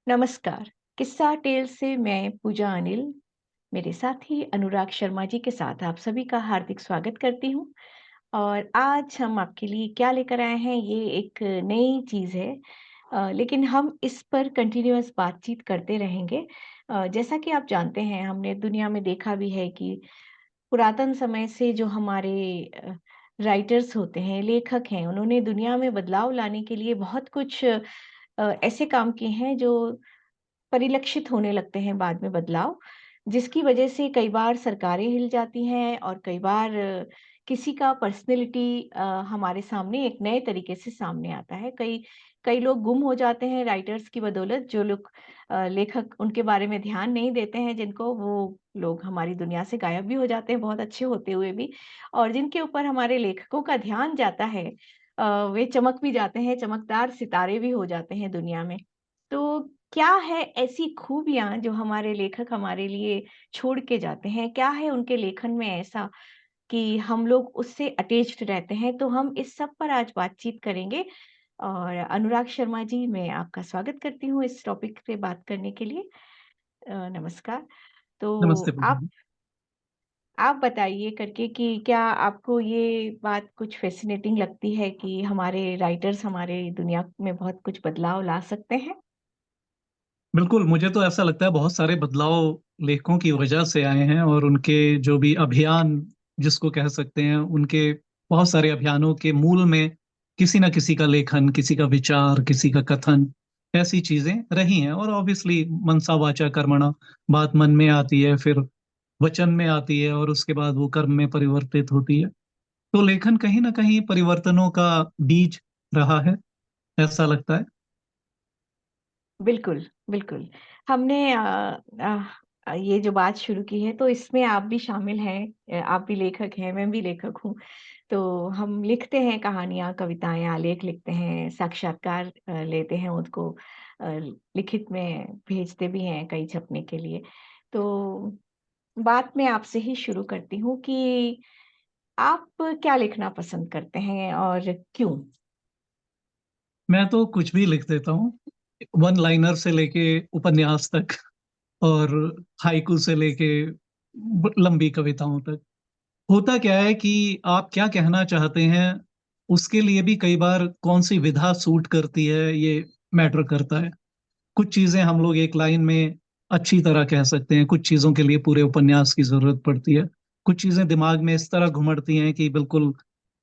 नमस्कार। किस्सा टेल से मैं पूजा अनिल, मेरे साथी अनुराग शर्मा जी के साथ आप सभी का हार्दिक स्वागत करती हूँ। और आज हम आपके लिए क्या लेकर आए हैं, ये एक नई चीज़ है। लेकिन हम इस पर कंटिन्यूअस बातचीत करते रहेंगे। जैसा कि आप जानते हैं, हमने दुनिया में देखा भी है कि पुरातन समय से जो हमारे राइटर्स होते हैं, लेखक हैं, उन्होंने दुनिया में बदलाव लाने के लिए बहुत कुछ ऐसे काम किए हैं जो परिलक्षित होने लगते हैं बाद में बदलाव, जिसकी वजह से कई बार सरकारें हिल जाती हैं और कई बार किसी का पर्सनैलिटी हमारे सामने एक नए तरीके से सामने आता है। कई कई लोग गुम हो जाते हैं राइटर्स की बदौलत, जो लोग लेखक उनके बारे में ध्यान नहीं देते हैं जिनको, वो लोग हमारी दुनिया से गायब भी हो जाते हैं, बहुत अच्छे होते हुए भी। और जिनके ऊपर हमारे लेखकों का ध्यान जाता है, वे चमक भी जाते हैं, चमकदार सितारे भी हो जाते हैं दुनिया में। तो क्या है ऐसी खूबियाँ जो हमारे लेखक हमारे लिए छोड़ के जाते हैं? क्या है उनके लेखन में ऐसा कि हम लोग उससे अटैच्ड रहते हैं? तो हम इस सब पर आज बातचीत करेंगे। और अनुराग शर्मा जी, मैं आपका स्वागत करती हूँ इस टॉपिक पे बात करने के लिए। नमस्कार। नमस्ते तो पूजा जी। आप बताइए करके कि क्या आपको ये बात कुछ फ़ैसिनेटिंग लगती है कि हमारे राइटर्स हमारे दुनिया में बहुत कुछ बदलाव ला सकते हैं? बिल्कुल, मुझे तो ऐसा लगता है बहुत सारे बदलाव लेखकों की वजह से आए हैं और उनके जो भी अभियान जिसको कह सकते हैं, उनके बहुत सारे अभियानों के मूल में किसी न किसी का लेखन, किसी का विचार, किसी का कथन, ऐसी चीज़ें रही हैं और ऑब्वियसली मनसा वाचा कर्मणा, बात मन में आती है, फिर वचन में आती है और उसके बाद वो कर्म में परिवर्तित होती है। तो लेखन कहीं न कहीं परिवर्तनों का बीज रहा है, ऐसा लगता है। बिल्कुल, बिल्कुल। हमने ये जो बात शुरू की है, तो इसमें आप भी शामिल हैं। आप भी लेखक हैं, मैं भी लेखक हूँ। तो हम लिखते हैं कहानियाँ, कविताएँ, आलेख लिखते हैं, साक्षात्कार लेते हैं, उसको अ, लिखित में भेजते भी हैं कई छपने के लिए। तो बात मैं आपसे ही शुरू करती हूँ कि आप क्या लिखना पसंद करते हैं और क्यों? मैं तो कुछ भी लिख देता हूँ, वन लाइनर से लेके उपन्यास तक और हाइकू से लेके लंबी कविताओं तक। होता क्या है कि आप क्या कहना चाहते हैं, उसके लिए भी कई बार कौन-सी विधा सूट करती है, ये मैटर करता है। कुछ चीज़ें हम लोग एक लाइन में अच्छी तरह कह सकते हैं, कुछ चीज़ों के लिए पूरे उपन्यास की ज़रूरत पड़ती है। कुछ चीज़ें दिमाग में इस तरह घुमड़ती हैं कि बिल्कुल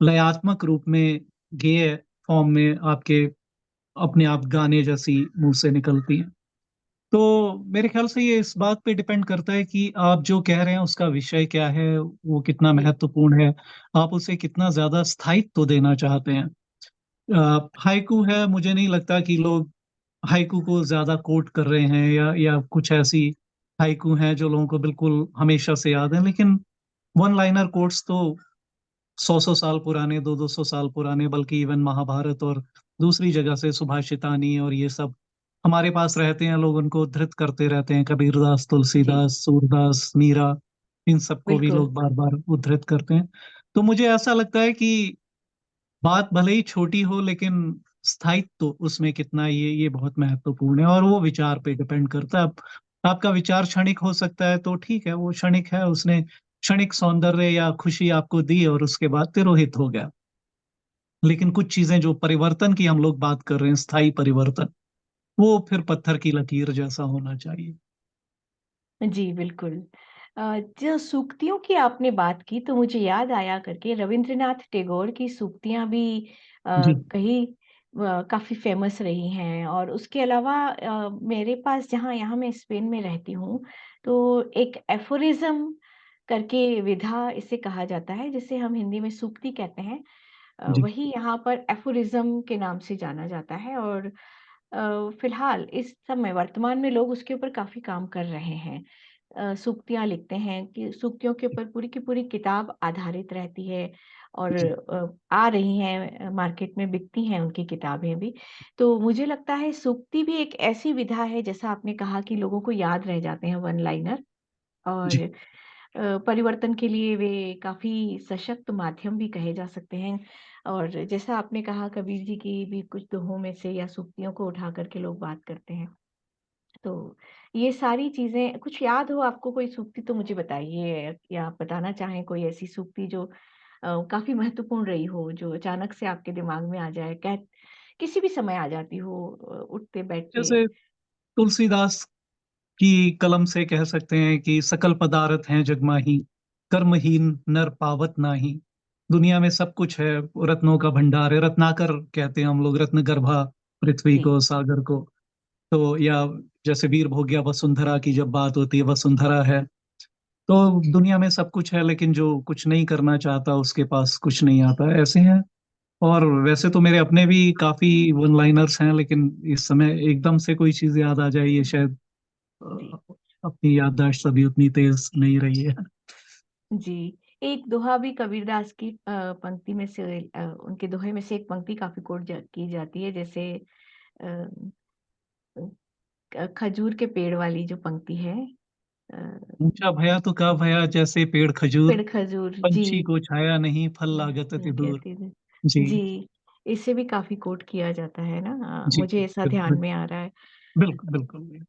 लयात्मक रूप में, गेय फॉर्म में आपके अपने आप गाने जैसी मुँह से निकलती हैं। तो मेरे ख़्याल से ये इस बात पे डिपेंड करता है कि आप जो कह रहे हैं उसका विषय क्या है, वो कितना जी, महत्वपूर्ण है, आप उसे कितना ज़्यादा स्थायित्व देना चाहते हैं। हाइकू है, मुझे नहीं लगता कि लोग हाइकू को ज़्यादा कोट कर रहे हैं या कुछ ऐसी हाइकू हैं जो लोगों को बिल्कुल हमेशा से याद हैं, लेकिन वन लाइनर कोट्स तो 100-100 साल पुराने, 2-200 साल पुराने बल्कि इवन महाभारत और दूसरी जगह से सुभाषितानी और ये सब हमारे पास रहते हैं, लोग उनको उद्धृत करते रहते हैं, कबीरदास, जी, तुलसीदास, सूरदास, मीरा, इन सबको भी बिल्कुल। लोग बार-बार उद्धृत करते हैं। तो मुझे ऐसा लगता है कि बात भले ही छोटी हो लेकिन स्थायित्व उसमें कितना ये बहुत महत्वपूर्ण है और वो विचार पे डिपेंड करता है। अब आपका विचार क्षणिक हो सकता है तो ठीक है, वो क्षणिक है, उसने क्षणिक सौंदर्य या खुशी आपको दी और उसके बाद तिरोहित हो गया। लेकिन कुछ चीज़ें जो परिवर्तन की हम लोग बात कर रहे हैं, स्थायी परिवर्तन, वो फिर पत्थर की लकीर जैसा होना चाहिए। जी, बिल्कुल। जो सूक्तियों की आपने बात की, तो मुझे याद आया करके रवींद्रनाथ टैगोर की सूक्तियाँ भी जी, कहीं काफ़ी फ़ेमस रही हैं। और उसके अलावा मेरे पास, जहाँ यहाँ मैं स्पेन में रहती हूँ, तो एक एफ़ोरिज़्म करके विधा इसे कहा जाता है, जिसे हम हिंदी में सूक्ति कहते हैं। जी, वही यहाँ पर एफ़ोरिज़्म के नाम से जाना जाता है। और फ़िलहाल इस समय वर्तमान में लोग उसके ऊपर काफ़ी काम कर रहे हैं। सूक्तियाँ लिखते हैं कि सूक्तियों के ऊपर पूरी की पूरी किताब आधारित रहती है। और जी, आ रही हैं, मार्केट में बिकती हैं उनकी किताबें भी। तो मुझे लगता है सूक्ति भी एक ऐसी विधा है, जैसा आपने कहा कि लोगों को याद रह जाते हैं वन लाइनर। और जी। परिवर्तन के लिए वे काफ़ी सशक्त माध्यम भी कहे जा सकते हैं। और जैसा आपने कहा, कबीर जी की भी कुछ दोहों में से या सूक्तियों को उठा कर के लोग बात करते हैं। तो ये सारी चीज़ें कुछ याद हो आपको कोई सूक्ति तो मुझे बताइए या आप बताना चाहें कोई ऐसी सूक्ति जो काफ़ी महत्वपूर्ण रही हो, जो अचानक से आपके दिमाग में आ जाए, किसी भी समय आ जाती हो उठते-बैठते? जैसे तुलसीदास की कलम से कह सकते हैं कि सकल पदारथ हैं जगमाही, कर्महीन नर पावत नाहीं। दुनिया में सब कुछ है, रत्नों का भंडार है, रत्नाकर कहते हैं हम लोग, रत्न गर्भा पृथ्वी जी, को, सागर को। तो या जैसे वीर भोग्या वसुंधरा की जब बात होती है, वसुंधरा है। तो दुनिया में सब कुछ है, लेकिन जो कुछ नहीं करना चाहता उसके पास कुछ नहीं आता, ऐसे हैं। और वैसे तो मेरे अपने भी काफी वन लाइनर्स हैं, लेकिन इस समय एकदम से कोई चीज याद आ जाए, ये शायद जी, अपनी याददाश्त अभी उतनी तेज नहीं रही है। जी। एक दोहा भी कबीरदास की पंक्ति में से उनके दोहे में से एक पंक्ति काफ़ी कोट की जाती है जैसे अ, खजूर के पेड़ वाली जो पंक्ति है अ, ऊंचा भया तो का भया, जैसे पेड़ खजूर, पेड़ खजूर जी। पंछी को छाया नहीं, फल लागत अति दूर। कहती थी। जी, जी, इसे भी काफ़ी कोट किया जाता है ना जी, मुझे ऐसा ध्यान बिल्कुल, में आ रहा है। बिल्कुल, बिल्कुल।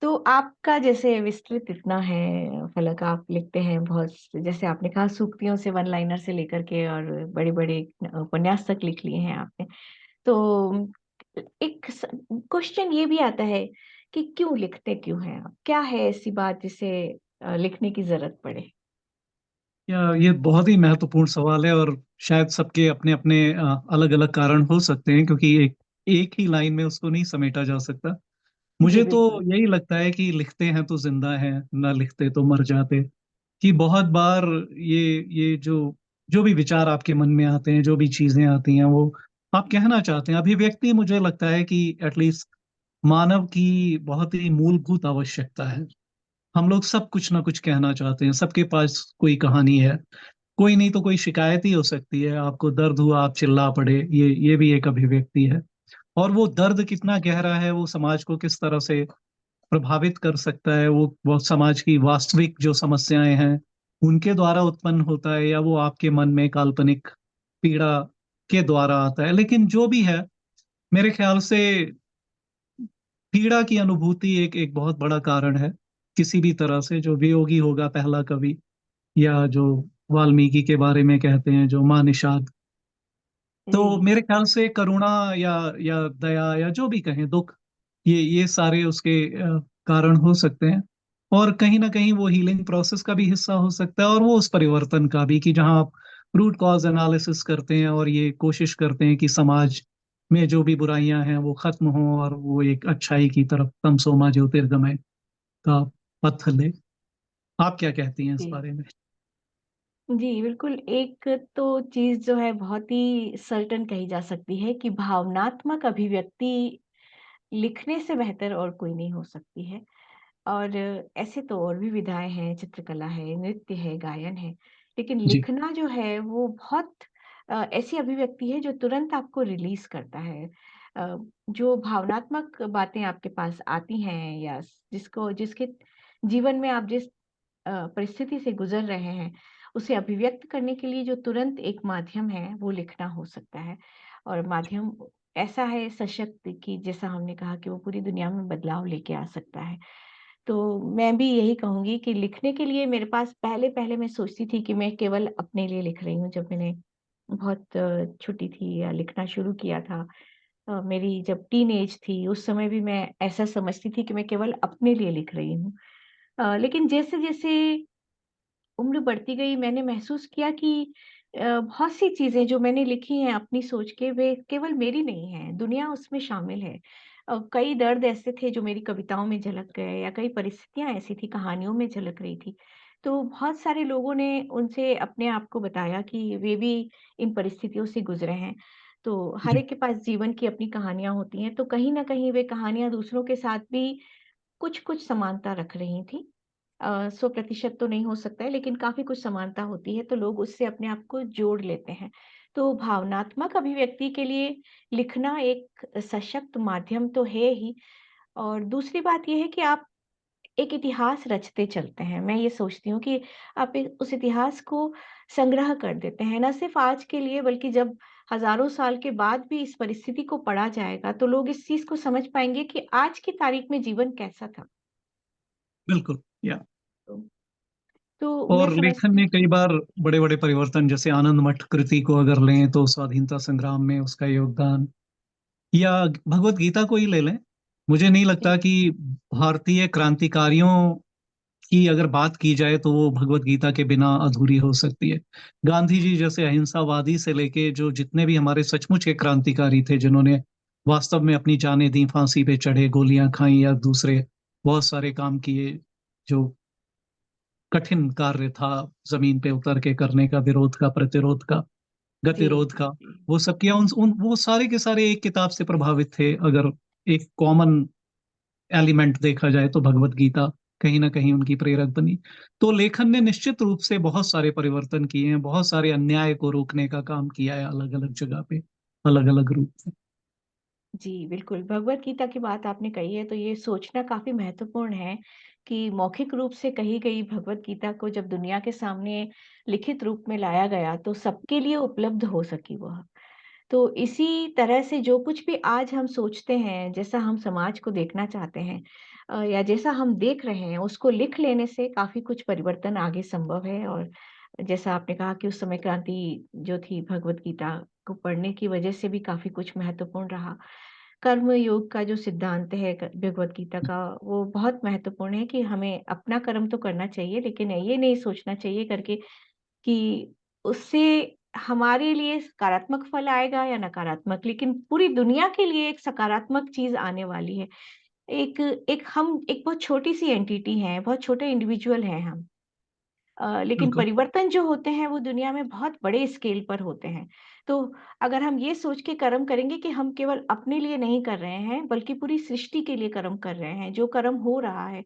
तो आपका जैसे विस्तृत इतना है फलक आप लिखते हैं बहुत जैसे आपने कहा सूक्तियों से वन लाइनर से लेकर के और बड़े-बड़े उपन्यास तक लिख लिए हैं आपने। तो एक क्वेश्चन ये भी आता है कि क्यों लिखते क्यों हैं आप? क्या है ऐसी बात जिसे लिखने की ज़रूरत पड़े? या ये बहुत ही महत्वपूर्ण सवाल है, और शायद सबके अपने-अपने अलग-अलग कारण हो सकते हैं, क्योंकि एक एक ही लाइन में उसको नहीं समेटा जा सकता। जी, मुझे तो बिल्कुल। यही लगता है कि लिखते हैं तो ज़िंदा हैं, ना लिखते तो मर जाते। कि बहुत बार ये ये जो भी विचार आपके मन में आते हैं, जो भी चीज़ें आती हैं, वो आप कहना चाहते हैं। अभिव्यक्ति मुझे लगता है कि एटलीस्ट मानव की बहुत ही मूलभूत आवश्यकता है। हम लोग सब कुछ ना कुछ कहना चाहते हैं, सबके पास कोई कहानी है। कोई नहीं तो कोई शिकायत ही हो सकती है, आपको दर्द हुआ, आप चिल्ला पड़े, ये भी एक अभिव्यक्ति है। और वो दर्द कितना गहरा है, वो समाज को किस तरह से प्रभावित कर सकता है, वो समाज की वास्तविक जो समस्याएँ हैं, उनके द्वारा उत्पन्न होता है, या वो आपके मन में काल्पनिक पीड़ा के द्वारा आता है। लेकिन जो भी है, मेरे ख्याल से पीड़ा की अनुभूति एक एक बहुत बड़ा कारण है, किसी भी तरह से। जो वियोगी होगा पहला कवि, या जो वाल्मीकि के बारे में कहते हैं, जो मानिषाद, तो जी। मेरे ख्याल से करुणा या दया या जो भी कहें, दुःख, ये सारे उसके कारण हो सकते हैं। और कहीं न कहीं वो हीलिंग प्रोसेस का भी हिस्सा हो सकता है, और वो उस परिवर्तन का भी, कि जहाँ आप रूट कॉज़ एनालिसिस करते हैं और ये कोशिश करते हैं कि समाज में जो भी बुराइयाँ हैं वो खत्म हों, और वो एक अच्छाई की तरफ, तमसो मा ज्योतिर्गमय का पथ ले। आप क्या कहती हैं इस जी। बारे में? जी, बिल्कुल, एक तो चीज़ जो है बहुत ही सर्टेन कही जा सकती है कि भावनात्मक अभिव्यक्ति लिखने से बेहतर और कोई नहीं हो सकती है। और ऐसे तो और भी विधाएँ हैं, चित्रकला है, नृत्य है, गायन है। लेकिन जी, लिखना जो है वो बहुत ऐसी अभिव्यक्ति है जो तुरंत आपको रिलीज़ करता है। जो भावनात्मक बातें आपके पास आती हैं या जिसके जीवन में आप जिस परिस्थिति से गुज़र रहे हैं, उसे अभिव्यक्त करने के लिए जो तुरंत एक माध्यम है, वो लिखना हो सकता है। और माध्यम ऐसा है सशक्त कि जैसा हमने कहा कि वो पूरी दुनिया में बदलाव लेके आ सकता है। तो मैं भी यही कहूँगी कि लिखने के लिए मेरे पास पहले-पहले मैं सोचती थी कि मैं केवल अपने लिए लिख रही हूँ। जब मैंने बहुत छोटी थी या लिखना शुरू किया था मेरी जब टीनेज थी, उस समय भी मैं ऐसा समझती थी कि मैं केवल अपने लिए लिख रही हूँ। लेकिन जैसे-जैसे उम्र बढ़ती गई मैंने महसूस किया कि बहुत सी चीज़ें जो मैंने लिखी हैं अपनी सोच के वे केवल मेरी नहीं हैं, दुनिया उसमें शामिल है। कई दर्द ऐसे थे जो मेरी कविताओं में झलक गए या कई परिस्थितियाँ ऐसी थी कहानियों में झलक रही थी। तो बहुत सारे लोगों ने उनसे अपने आप को बताया कि वे भी इन परिस्थितियों से गुज़रे हैं। तो हर जी, एक के पास जीवन की अपनी कहानियाँ होती हैं, तो कहीं न कहीं वे कहानियाँ दूसरों के साथ भी कुछ-कुछ समानता रख रही थी। 100% तो नहीं हो सकता है, लेकिन काफ़ी कुछ समानता होती है, तो लोग उससे अपने आप को जोड़ लेते हैं। तो भावनात्मक अभिव्यक्ति के लिए लिखना एक सशक्त माध्यम तो है ही और दूसरी बात ये है कि आप एक इतिहास रचते चलते हैं। मैं ये सोचती हूँ कि आप उस इतिहास को संग्रह कर देते हैं, ना सिर्फ़ आज के लिए बल्कि जब हज़ारों साल के बाद भी इस परिस्थिति को पढ़ा जाएगा, तो लोग इस चीज़ को समझ पाएँगे कि आज की तारीख में जीवन कैसा था। बिल्कुल, या तो मैं और लेखन समझती ने हूँ कई कि बार बड़े-बड़े परिवर्तन, जैसे आनंद मठ कृति को अगर लें तो स्वाधीनता संग्राम में उसका योगदान, या भगवत गीता को ही ले लें। मुझे नहीं लगता जी, कि भारतीय क्रांतिकारियों की अगर बात की जाए तो वो भगवत गीता के बिना अधूरी हो सकती है। गांधी जी जैसे अहिंसावादी से लेके जो जितने भी हमारे सचमुच के क्रांतिकारी थे, जिन्होंने वास्तव में अपनी जानें दी, फांसी पे चढ़े, गोलियां खाई या दूसरे बहुत सारे काम किए, जो कठिन कार्य था जमीन पे उतर के करने का, विरोध का, प्रतिरोध का, जी, गतिरोध जी, का, जी। वो सब किया। उन वो सारे के सारे एक किताब से प्रभावित थे। अगर एक कॉमन एलिमेंट देखा जाए तो भगवत गीता कहीं ना कहीं उनकी प्रेरक बनी। तो लेखन ने निश्चित रूप से बहुत सारे परिवर्तन किए हैं, बहुत सारे अन्याय को रोकने का काम किया है, अलग अलग जगह पे, अलग अलग रूप से। जी, बिल्कुल, भगवद गीता की बात आपने कही है, तो ये सोचना काफ़ी महत्वपूर्ण है कि मौखिक रूप से कही गई भगवद गीता को जब दुनिया के सामने लिखित रूप में लाया गया, तो सबके लिए उपलब्ध हो सकी वह। तो इसी तरह से जो कुछ भी आज हम सोचते हैं, जैसा हम समाज को देखना चाहते हैं या जैसा हम देख रहे हैं, उसको लिख लेने से काफ़ी कुछ परिवर्तन आगे संभव है और जैसा आपने कहा कि उस समय क्रांति जो थी भगवद गीता को पढ़ने की वजह से भी काफ़ी कुछ महत्वपूर्ण रहा। कर्म योग का जो सिद्धांत है भगवद गीता का, वो बहुत महत्वपूर्ण है कि हमें अपना कर्म तो करना चाहिए, लेकिन ये नहीं सोचना चाहिए करके कि उससे हमारे लिए सकारात्मक फल आएगा या नकारात्मक, लेकिन पूरी दुनिया के लिए एक सकारात्मक चीज़ आने वाली है। एक एक हम एक बहुत छोटी-सी एंटिटी हैं, बहुत छोटे इंडिविजुअल हैं हम। लेकिन बिल्कुल। परिवर्तन जो होते हैं वो दुनिया में बहुत बड़े स्केल पर होते हैं। तो अगर हम ये सोच के कर्म करेंगे कि हम केवल अपने लिए नहीं कर रहे हैं, बल्कि पूरी सृष्टि के लिए कर्म कर रहे हैं, जो कर्म हो रहा है,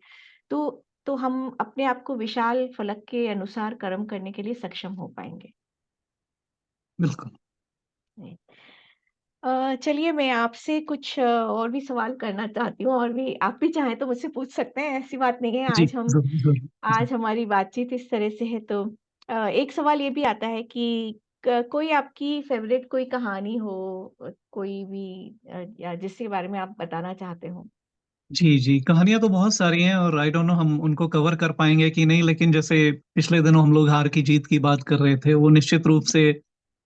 तो हम अपने आप को विशाल फलक के अनुसार कर्म करने के लिए सक्षम हो पाएँगे। बिल्कुल। जी। चलिए मैं आपसे कुछ और भी सवाल करना चाहती हूँ और भी आप भी चाहें तो मुझसे पूछ सकते हैं, ऐसी बात नहीं है। जी, जरूर जरूर। जी आज हमारी बातचीत इस तरह से है तो एक सवाल ये भी आता है कि कोई आपकी फेवरेट कोई कहानी हो कोई भी या जिसके बारे में आप बताना चाहते हो? जी जी, कहानियां तो बहुत सारी हैं और आई डोंट नो हम उनको कवर कर पाएंगे कि नहीं, लेकिन जैसे पिछले दिनों हम लोग हार की जीत की बात कर रहे थे, वो निश्चित रूप से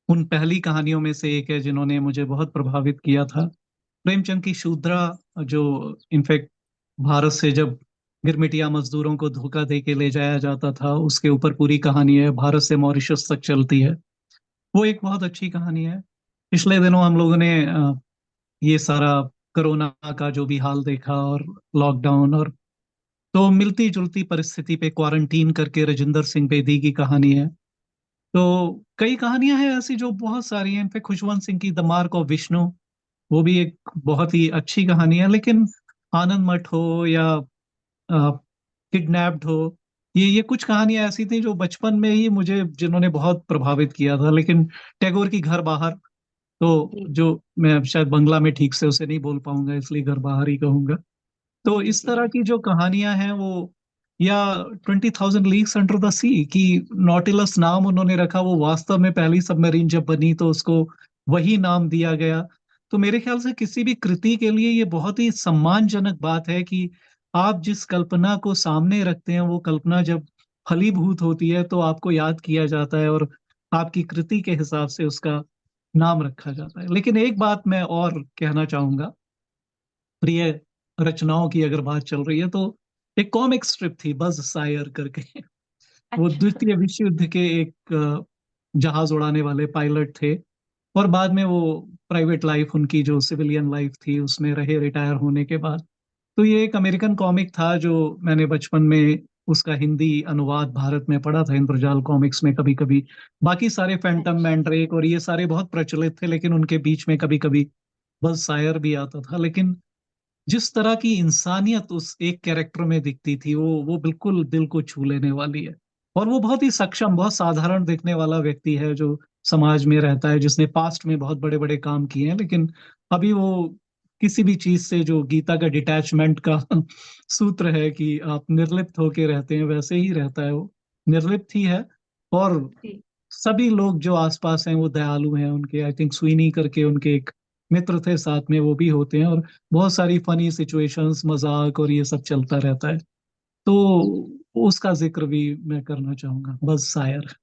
उन पहली कहानियों में से एक है जिन्होंने मुझे बहुत प्रभावित किया था। प्रेमचंद की शूद्रा, जो इनफैक्ट भारत से जब गिरमिटिया मजदूरों को धोखा दे के ले जाया जाता था, उसके ऊपर पूरी कहानी है, भारत से मॉरिशस तक चलती है। वो एक बहुत अच्छी कहानी है। पिछले दिनों हम लोगों ने ये सारा कोरोना का जो भी हाल देखा, और लॉकडाउन, और तो मिलती जुलती परिस्थिति पे क्वारंटीन करके राजिंदर सिंह बेदी की कहानी है। तो कई कहानियां हैं ऐसी जो बहुत सारी हैं। इनफैक्ट खुशवंत सिंह की द मार्क ऑफ विष्णु, वो भी एक बहुत ही अच्छी कहानी है। लेकिन आनंद मठ हो या किडनैप्ड हो, ये कुछ कहानियां ऐसी थी जो बचपन में ही मुझे, जिन्होंने बहुत प्रभावित किया था। लेकिन टैगोर की घर बाहर, तो जी, जो मैं शायद बंगला में ठीक से उसे नहीं बोल पाऊंगा, इसलिए घर बाहर ही कहूंगा। तो जी, इस जी। तरह की जो कहानियां हैं वो, या 20,000 लीग्स अंडर द सी, की नॉटिलस नाम उन्होंने रखा, वो वास्तव में पहली सबमरीन जब बनी तो उसको वही नाम दिया गया। तो मेरे ख्याल से किसी भी कृति के लिए ये बहुत ही सम्मानजनक बात है कि आप जिस कल्पना को सामने रखते हैं, वो कल्पना जब फलीभूत होती है तो आपको याद किया जाता है और आपकी कृति के हिसाब से उसका नाम रखा जाता है। लेकिन एक बात मैं और कहना चाहूंगा, प्रिय रचनाओं की अगर बात चल रही है तो एक कॉमिक स्ट्रिप थी बज सायर करके। वो अच्छा, द्वितीय विश्व युद्ध के एक जहाज उड़ाने वाले पायलट थे, और बाद में वो प्राइवेट लाइफ, उनकी जो सिविलियन लाइफ थी उसमें रहे रिटायर होने के बाद। तो ये एक अमेरिकन कॉमिक था जो मैंने बचपन में उसका हिंदी अनुवाद भारत में पढ़ा था, इंद्रजाल कॉमिक्स में कभी कभी। बाकी सारे फैंटम अच्छा। मैंड्रेक और ये सारे बहुत प्रचलित थे, लेकिन उनके बीच में कभी कभी बज सायर भी आता था। लेकिन जिस तरह की इंसानियत उस एक कैरेक्टर में दिखती थी, वो बिल्कुल दिल को छू लेने वाली है। और वो बहुत ही सक्षम, बहुत साधारण दिखने वाला व्यक्ति है जो समाज में रहता है, जिसने पास्ट में बहुत बड़े बड़े काम किए हैं, लेकिन अभी वो किसी भी चीज से, जो गीता का डिटैचमेंट का सूत्र है कि आप निर्लिप्त होके रहते हैं, वैसे ही रहता है वो। निर्लिप्त ही है, और जी, सभी लोग जो आस-पास हैं वो दयालु हैं उनके। आई थिंक स्वीनी करके उनके एक मित्र थे साथ में, वो भी होते हैं, और बहुत सारी फ़नी सिचुएशंस, मज़ाक और ये सब चलता रहता है। तो उसका ज़िक्र भी मैं करना चाहूँगा, बज़ सायर।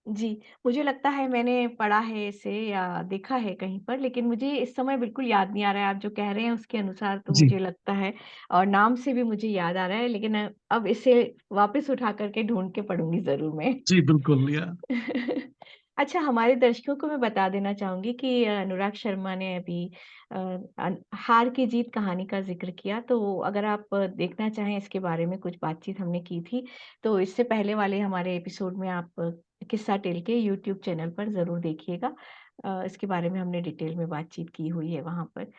जी, मुझे लगता है मैंने पढ़ा है इसे या देखा है कहीं पर, लेकिन मुझे इस समय बिल्कुल याद नहीं आ रहा है। आप जो कह रहे हैं उसके अनुसार तो जी, मुझे लगता है और नाम से भी मुझे याद आ रहा है, लेकिन अब इसे वापस उठा कर के ढूँढ के पढ़ूँगी ज़रूर मैं। जी, बिल्कुल अच्छा, हमारे दर्शकों को मैं बता देना चाहूँगी कि अनुराग शर्मा ने अभी अ, हार की जीत कहानी का ज़िक्र किया, तो अगर आप देखना चाहें इसके बारे में कुछ बातचीत हमने की थी, तो इससे पहले वाले हमारे एपिसोड में आप किस्सा टेल के यूट्यूब चैनल पर ज़रूर देखिएगा। इसके बारे में हमने डिटेल में बातचीत की हुई है वहाँ पर।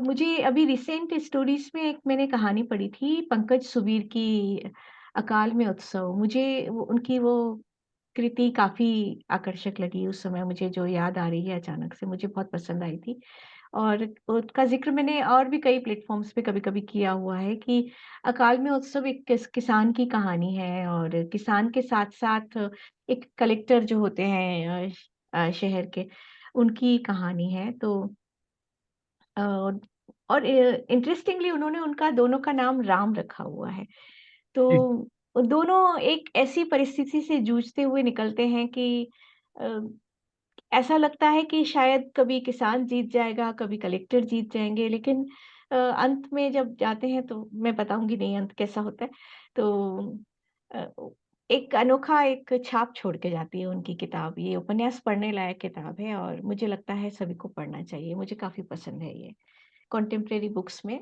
मुझे अभी रिसेंट स्टोरीज़ में एक मैंने कहानी पढ़ी थी पंकज सुबीर की अकाल में उत्सव। मुझे वो उनकी वो कृति काफ़ी आकर्षक लगी उस समय मुझे जो याद आ रही है अचानक से मुझे बहुत पसंद आई थी। और उसका ज़िक्र मैंने और भी कई प्लेटफ़ॉर्म्स पे कभी-कभी किया हुआ है कि अकाल में उत्सव एक किसान की कहानी है और किसान के साथ-साथ एक कलेक्टर जो होते हैं शहर के, उनकी कहानी है। तो अ, और इंटरेस्टिंगली उन्होंने उनका दोनों का नाम राम रखा हुआ है। जी, तो दोनों एक ऐसी परिस्थिति से जूझते हुए निकलते हैं कि अ, ऐसा लगता है कि शायद कभी किसान जीत जाएगा, कभी कलेक्टर जीत जाएँगे, लेकिन अंत में जब जाते हैं तो मैं बताऊँगी नहीं अंत कैसा होता है। तो अ, एक अनोखा एक छाप छोड़ के जाती है उनकी किताब। ये उपन्यास पढ़ने लायक किताब है और मुझे लगता है सभी को पढ़ना चाहिए। मुझे काफ़ी पसंद है ये। कंटेम्परेरी बुक्स में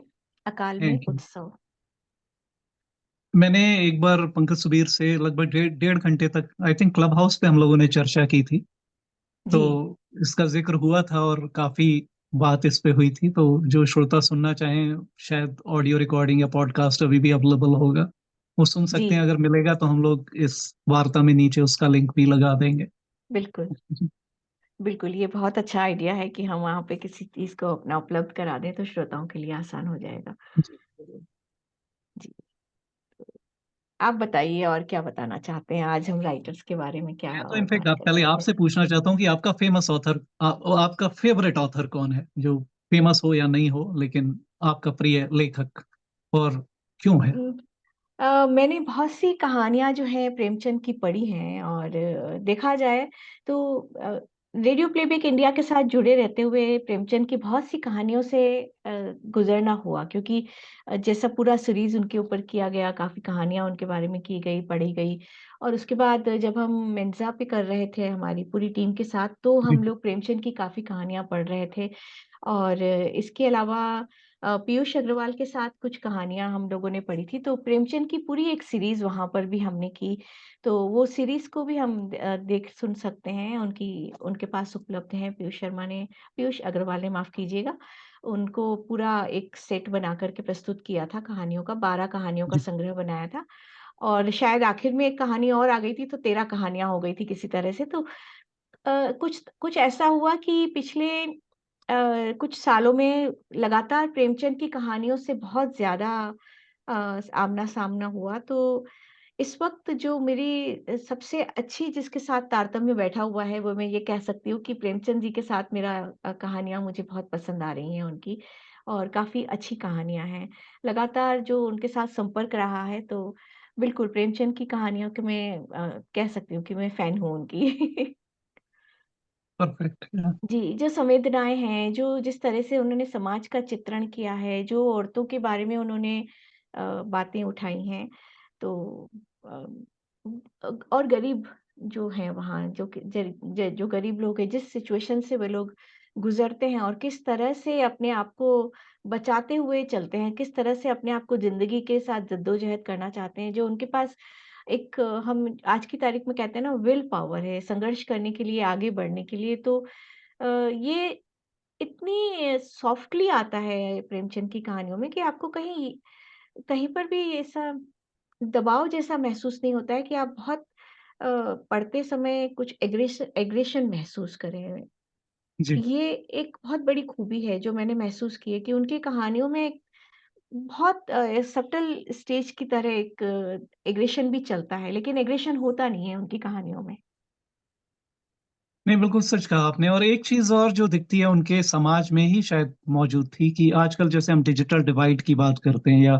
अकाल में थैंक यू। उत्सव। मैंने एक बार पंकज सुबीर से लगभग डेढ़ डेढ़ घंटे तक आई थिंक क्लब हाउस पे हम लोगों ने चर्चा की थी। तो जी, इसका ज़िक्र हुआ था और काफ़ी बात इस पे हुई थी, तो जो श्रोता सुनना चाहें, शायद ऑडियो रिकॉर्डिंग या पॉडकास्ट अभी भी अवेलेबल होगा। वो सुन जी, सकते हैं, अगर मिलेगा तो हम लोग इस वार्ता में नीचे उसका लिंक भी लगा देंगे। बिल्कुल। जी, बिल्कुल, ये बहुत अच्छा आइडिया है कि हम वहाँ पे किसी चीज़ को अपना उपलब्ध करा दें, तो श्रोताओं के लिए आसान हो जाएगा। जी। जी, आप बताइए और क्या बताना चाहते हैं? आज हम राइटर्स के बारे में क्या मैं तो इनफैक्ट बात आप पहले करेंगे? आपसे पूछना चाहता हूँ कि आपका फ़ेमस ऑथर आपका फ़ेवरेट ऑथर कौन है? जो फ़ेमस हो या नहीं हो, लेकिन आपका प्रिय लेखक, और क्यों है? उम, मैंने बहुत सी कहानियाँ जो हैं प्रेमचंद की पढ़ी हैं और देखा जाए तो रेडियो प्लेबैक इंडिया के साथ जुड़े रहते हुए प्रेमचंद की बहुत सी कहानियों से गुज़रना हुआ क्योंकि जैसा पूरा सीरीज़ उनके ऊपर किया गया, काफ़ी कहानियाँ उनके बारे में की गई, पढ़ी गई और उसके बाद जब हम मेंज़ा पे कर रहे थे हमारी पूरी टीम के साथ, तो जी, हम लोग प्रेमचंद की काफ़ी कहानियाँ पढ़ रहे थे और इसके अलावा पीयूष अग्रवाल के साथ कुछ कहानियाँ हम लोगों ने पढ़ी थी, तो प्रेमचंद की पूरी एक सीरीज़ वहाँ पर भी हमने की। तो वो सीरीज़ को भी हम देख सुन सकते हैं, उनकी उनके पास उपलब्ध है पीयूष अग्रवाल ने माफ़ कीजिएगा, उनको पूरा एक सेट बना कर के प्रस्तुत किया था कहानियों का, 12 कहानियों का जी, संग्रह बनाया था और शायद आखिर में एक कहानी और आ गई थी, तो 13 कहानियाँ हो गई थी किसी तरह से। तो कुछ कुछ ऐसा हुआ कि पिछले कुछ सालों में लगातार प्रेमचंद की कहानियों से बहुत ज़्यादा आमना-सामना हुआ, तो इस वक़्त जो मेरी सबसे अच्छी जिसके साथ तारतम्य बैठा हुआ है, वो मैं ये कह सकती हूँ कि प्रेमचंद जी के साथ मेरा कहानियाँ मुझे बहुत पसंद आ रही हैं उनकी और काफ़ी अच्छी कहानियाँ हैं। लगातार जो उनके साथ संपर्क रहा है, तो बिल्कुल प्रेमचंद की कहानियों के मैं कह सकती हूँ कि मैं फ़ैन हूँ उनकी। परफेक्ट। या जी, जो संवेदनाएँ हैं, जो जिस तरह से उन्होंने समाज का चित्रण किया है, जो औरतों के बारे में उन्होंने बातें उठाई हैं, तो और गरीब जो हैं वहाँ, जो कि ज ज जो गरीब लोग हैं, जिस सिचुएशन से वो लोग गुज़रते हैं और किस तरह से अपने आप को बचाते हुए चलते हैं, किस तरह से अपने आप को ज़िंदगी के साथ जद्दोजहद करना चाहते हैं, जो उनके पास एक हम आज की तारीख में कहते हैं ना विल पावर है, संघर्ष करने के लिए, आगे बढ़ने के लिए, तो ये इतनी सॉफ्टली आता है प्रेमचंद की कहानियों में कि आपको कहीं कहीं पर भी ऐसा दबाव जैसा महसूस नहीं होता है कि आप बहुत पढ़ते समय कुछ एग्रेशन महसूस करें। जी, ये एक बहुत बड़ी खूबी है जो मैंने महसूस की है कि उनकी कहानियों में एक बहुत सटल स्टेज की तरह एक एग्रेशन भी चलता है, लेकिन एग्रेशन होता नहीं है उनकी कहानियों में। नहीं, बिल्कुल सच कहा आपने। और एक चीज और जो दिखती है उनके समाज में ही शायद मौजूद थी, कि आजकल जैसे हम डिजिटल डिवाइड की बात करते हैं या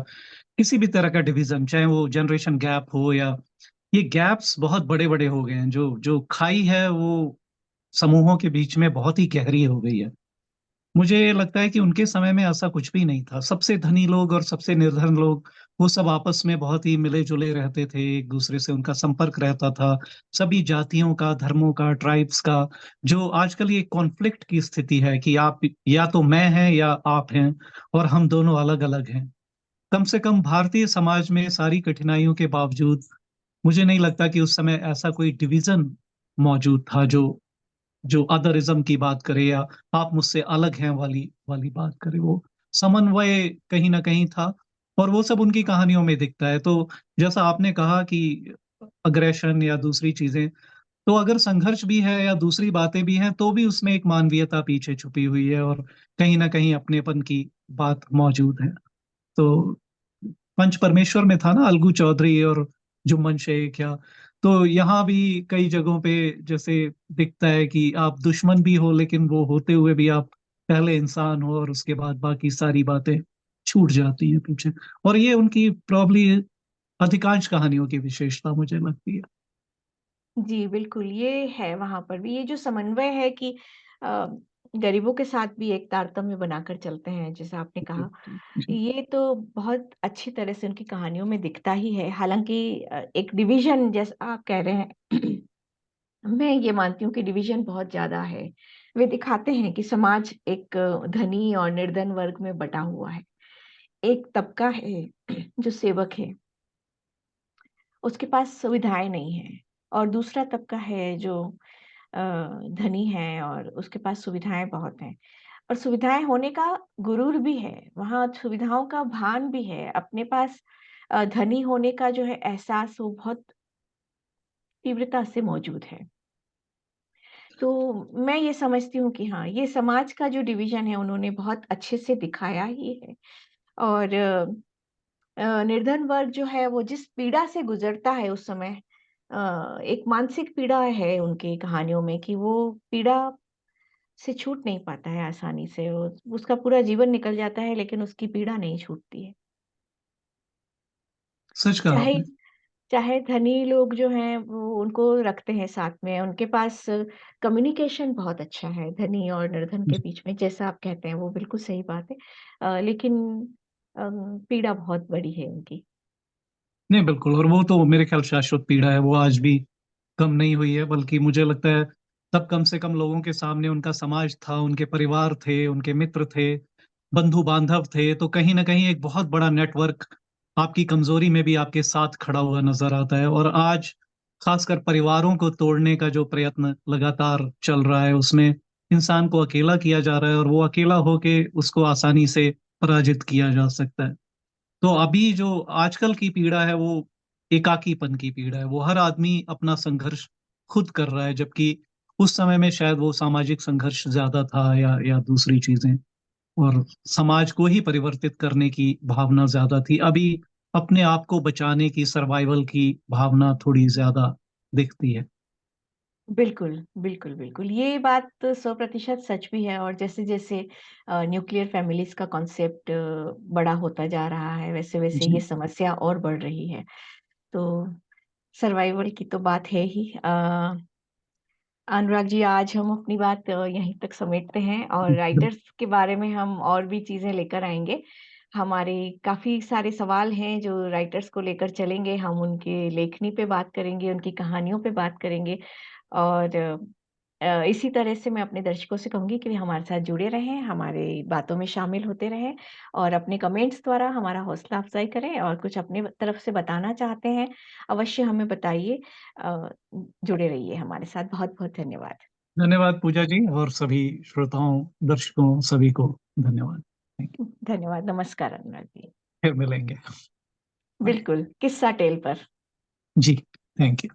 किसी भी तरह का डिवीजन, चाहे वो जनरेशन गैप हो या ये गैप्स बहुत बड़े बड़े हो गए हैं। जो जो खाई है वो समूहों के बीच में बहुत ही गहरी हो गई है। मुझे लगता है कि उनके समय में ऐसा कुछ भी नहीं था। सबसे धनी लोग और सबसे निर्धन लोग, वो सब आपस में बहुत ही मिले जुले रहते थे, एक दूसरे से उनका संपर्क रहता था। सभी जातियों का, धर्मों का, ट्राइब्स का। जो आजकल ये कॉन्फ्लिक्ट की स्थिति है कि आप या तो मैं हैं या आप हैं, और हम दोनों अलग अलग हैं। कम से कम भारतीय समाज में सारी कठिनाइयों के बावजूद मुझे नहीं लगता कि उस समय ऐसा कोई डिवीजन मौजूद था जो जो अदरिज्म की बात करे या आप मुझसे अलग हैं वाली वाली बात करे। वो समन्वय कहीं ना कहीं था, और वो सब उनकी कहानियों में दिखता है। तो जैसा आपने कहा कि अग्रेशन या दूसरी चीजें, तो अगर संघर्ष भी है या दूसरी बातें भी हैं, तो भी उसमें एक मानवीयता पीछे छुपी हुई है, और कहीं ना कहीं अपनेपन की बात मौजूद है। तो पंच परमेश्वर में था ना, अलगू चौधरी और जुम्मन शेख, या तो यहाँ भी कई जगहों पे जैसे दिखता है कि आप दुश्मन भी हो, लेकिन वो होते हुए भी आप पहले इंसान हो, और उसके बाद बाकी सारी बातें छूट जाती हैं पीछे। और ये उनकी प्रॉब्ली अधिकांश कहानियों की विशेषता मुझे लगती है। जी, बिल्कुल, ये है वहाँ पर भी, ये जो समन्वय है कि अ, गरीबों के साथ भी एक तारतम्य बनाकर चलते हैं, जैसा आपने कहा, जी। ये तो बहुत अच्छी तरह से उनकी कहानियों में दिखता ही है। हालाँकि एक डिवीज़न जैसा आप कह रहे हैं, मैं ये मानती हूँ कि डिवीज़न बहुत ज़्यादा है। वे दिखाते हैं कि समाज एक धनी और निर्धन वर्ग में बँटा हुआ है। एक तबका है जो सेवक है, उसके पास सुविधाएँ नहीं हैं, और दूसरा तबका है जो अ, धनी है और उसके पास सुविधाएँ बहुत हैं। और सुविधाएँ होने का गुरूर भी है, वहाँ सुविधाओं का भान भी है, अपने पास धनी होने का जो है एहसास, वो बहुत तीव्रता से मौजूद है। तो मैं ये समझती हूँ कि हाँ, ये समाज का जो डिवीज़न है उन्होंने बहुत अच्छे से दिखाया ही है। और निर्धन वर्ग जो है वो जिस पीड़ा से गुज़रता है उस समय, एक मानसिक पीड़ा है उनकी कहानियों में कि वो पीड़ा से छूट नहीं पाता है आसानी से। वो उसका पूरा जीवन निकल जाता है लेकिन उसकी पीड़ा नहीं छूटती है। सच कहा चाहे आपने। चाहे धनी लोग जो हैं वो उनको रखते हैं साथ में, उनके पास कम्युनिकेशन बहुत अच्छा है धनी और निर्धन के बीच में, जैसा आप कहते हैं वो बिल्कुल सही बात है। लेकिन पीड़ा बहुत बड़ी है उनकी। नहीं, बिल्कुल। और वो तो मेरे ख्याल शाश्वत पीड़ा है, वो आज भी कम नहीं हुई है। बल्कि मुझे लगता है तब कम से कम लोगों के सामने उनका समाज था, उनके परिवार थे, उनके मित्र थे, बंधु बांधव थे। तो कहीं ना कहीं एक बहुत बड़ा नेटवर्क आपकी कमजोरी में भी आपके साथ खड़ा हुआ नजर आता है। और आज खासकर परिवारों को तोड़ने का जो प्रयत्न लगातार चल रहा है, उसमें इंसान को अकेला किया जा रहा है, और वो अकेला होके उसको आसानी से पराजित किया जा सकता है। तो अभी जो आजकल की पीड़ा है वो एकाकीपन की पीड़ा है। वो हर आदमी अपना संघर्ष खुद कर रहा है, जबकि उस समय में शायद वो सामाजिक संघर्ष ज्यादा था, या दूसरी चीजें, और समाज को ही परिवर्तित करने की भावना ज्यादा थी। अभी अपने आप को बचाने की, सर्वाइवल की भावना थोड़ी ज्यादा दिखती है। बिल्कुल, बिल्कुल, बिल्कुल। ये बात 100% सच भी है, और जैसे-जैसे न्यूक्लियर फैमिलीज़ का कॉन्सेप्ट बड़ा होता जा रहा है, वैसे-वैसे ये जी। समस्या और बढ़ रही है। तो सर्वाइवल की तो बात है ही। अनुराग जी, आज हम अपनी बात यहीं तक समेटते हैं, और बिल्कुल। राइटर्स के बारे में हम और भी चीज़ें लेकर आएँगे। हमारे काफ़ी सारे सवाल हैं जो राइटर्स को लेकर चलेंगे, हम उनके लेखनी पे बात करेंगे, उनकी कहानियों पे बात करेंगे। और इसी तरह से मैं अपने दर्शकों से कहूँगी कि वे हमारे साथ जुड़े रहें, हमारी बातों में शामिल होते रहें, और अपने कमेंट्स द्वारा हमारा हौसला अफ़ज़ाई करें, और कुछ अपने तरफ से बताना चाहते हैं, अवश्य हमें बताइए। जुड़े रहिए हमारे साथ। बहुत-बहुत धन्यवाद। धन्यवाद पूजा जी, और सभी श्रोताओं, दर्शकों, सभी को धन्यवाद। Thank you। धन्यवाद, नमस्कार अनुराग जी। फिर मिलेंगे। बाय। बिल्कुल, किस्सा टेल पर। जी। Thank you.